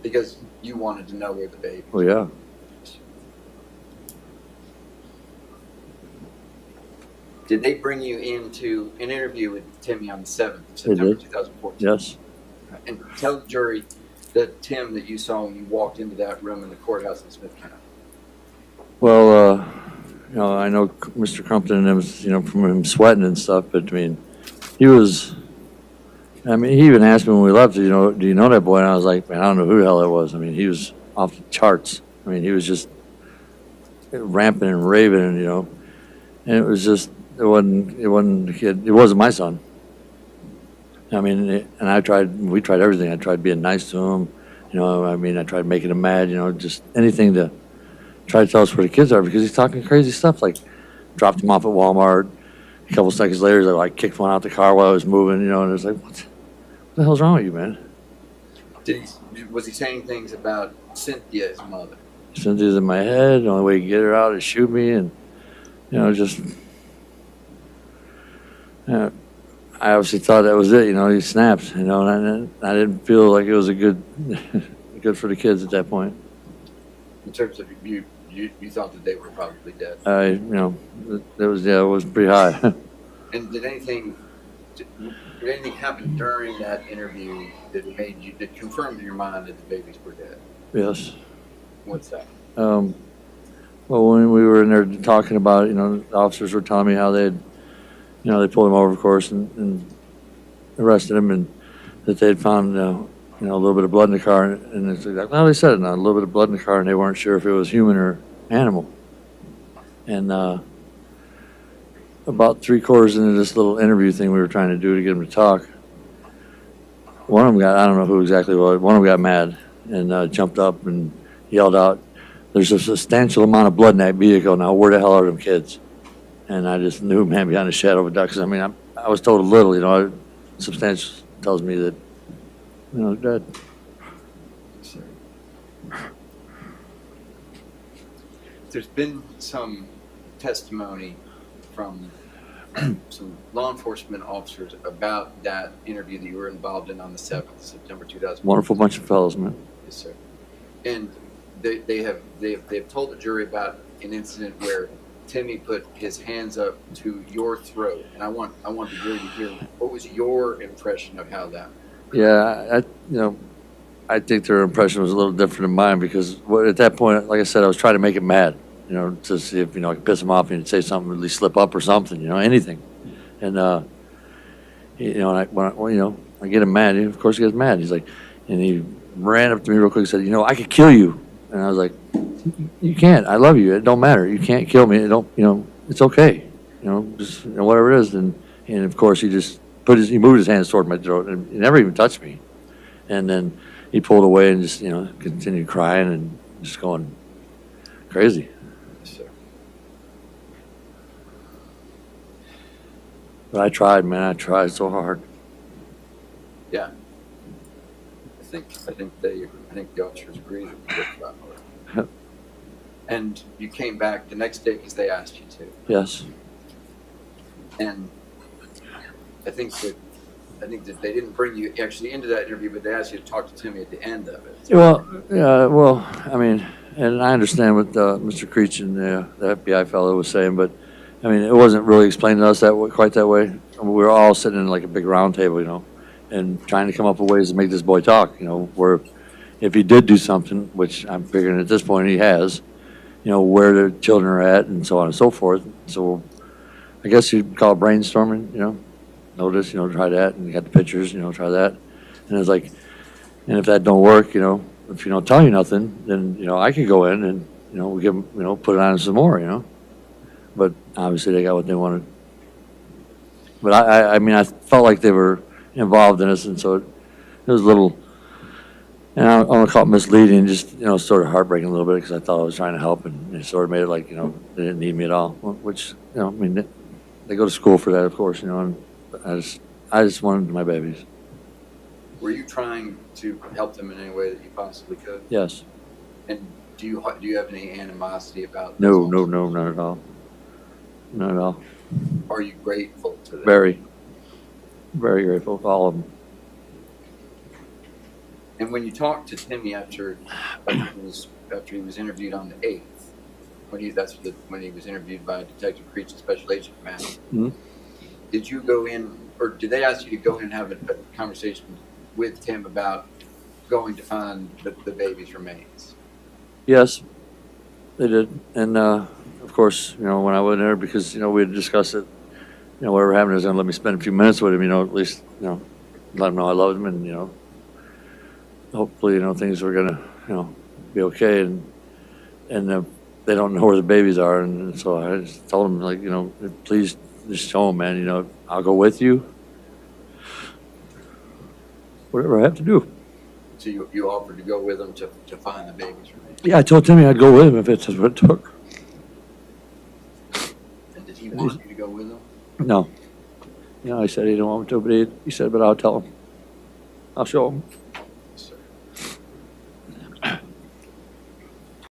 Because you wanted to know where the baby Well, yeah. Did they bring you into an interview with Timmy on the 7th of They September did. 2014? Yes. And tell the jury that Tim that you saw when you walked into that room in the courthouse in Smith County. Well, I know Mr. Crumpton and him, from him sweating and stuff, but I mean, he was. I mean, he even asked me when we left, do you know that boy? And I was like, man, I don't know who the hell that was. I mean, he was off the charts. I mean, he was just ramping and raving, and it was just, it wasn't a kid. It wasn't my son. I mean, and we tried everything. I tried being nice to him. I mean, I tried making him mad, just anything to try to tell us where the kids are because he's talking crazy stuff like dropped him off at Walmart. A couple seconds later, they like kicked one out the car while I was moving, and it was like, what the hell's wrong with you, man? Was he saying things about Cynthia, his mother? Cynthia's in my head. The only way you can get her out is shoot me, and just. I obviously thought that was it. He snapped. And I didn't feel like it was a good for the kids at that point. In terms of you thought that they were probably dead. It was pretty high. And did anything happen during that interview that confirmed in your mind that the babies were dead? Yes. What's that? Well, when we were in there talking about it, the officers were telling me how they pulled him over, of course, and arrested him, and that they had found, a little bit of blood in the car, and it's like, well, they said it, a little bit of blood in the car, and they weren't sure if it was human or animal. And about 3/4 into this little interview thing we were trying to do to get him to talk, one of them I don't know who exactly it was, one of them got mad and jumped up and yelled out, "There's a substantial amount of blood in that vehicle. Now, where the hell are them kids?" And I just knew, man, behind the shadow of a duck. Because, I mean, I was told a little, substantial tells me that, dead. There's been some testimony from some law enforcement officers about that interview that you were involved in on the 7th of September 2000. Wonderful bunch of fellows, man. Yes, sir. And they've told the jury about an incident where Timmy put his hands up to your throat, and I want the jury to hear what was your impression of how that. Yeah, I think their impression was a little different than mine because at that point, like I said, I was trying to make him mad, to see if I could piss him off and he'd say something, at least slip up or something, anything. And I get him mad. Of course, he gets mad. He's like, and he ran up to me real quick and said, "I could kill you." And I was like, "You can't. I love you. It don't matter. You can't kill me. It don't. It's okay. Just whatever it is." And of course, he just he moved his hands toward my throat and he never even touched me. And then he pulled away and just continued crying and just going crazy. Yes, sir. But I tried, man. I tried so hard. Yeah. I think the officers agreed with that. And you came back the next day because they asked you to. Yes. And I think that they didn't bring you actually into that interview, but they asked you to talk to Timmy at the end of it. Well, yeah. Well, I mean, and I understand what Mr. Creech and the FBI fellow was saying, but I mean, it wasn't really explained to us quite that way. I mean, we were all sitting in like a big round table, and trying to come up with ways to make this boy talk, where if he did do something, which I'm figuring at this point he has, where the children are at and so on and so forth. So I guess you'd call it brainstorming, notice, try that, and you got the pictures, try that. And it's like, and if that don't work, if you don't tell you nothing, then, I could go in and, we give them, put it on some more, But obviously they got what they wanted. But I mean, I felt like they were involved in this, and so it was a little, and I don't want to call it misleading, just, sort of heartbreaking a little bit because I thought I was trying to help, and it sort of made it like, they didn't need me at all, which, I mean, they go to school for that, of course, and I just wanted my babies. Were you trying to help them in any way that you possibly could? Yes. And do you have any animosity about No, not at all. Not at all. Are you grateful to them? Very, very grateful for all of them. And when you talked to Timmy after he was interviewed on the 8th, when he was interviewed by Detective Creech, the Special Agent Command, Mhm. did you go in, or did they ask you to go in and have a conversation with Tim about going to find the baby's remains? Yes, they did. And, of course, when I went there, because, we had discussed it, whatever happened, he was gonna let me spend a few minutes with him, at least, let him know I loved him, and, hopefully, things were gonna, be okay, and they don't know where the babies are, and so I just told him, like, please just show them, man, I'll go with you, whatever I have to do. So you offered to go with him to find the baby's remains? Yeah, I told Timmy I'd go with him if it's what it took. And did he want you to go with him? No. I said he didn't want me to, but he said, but I'll tell him. I'll show him.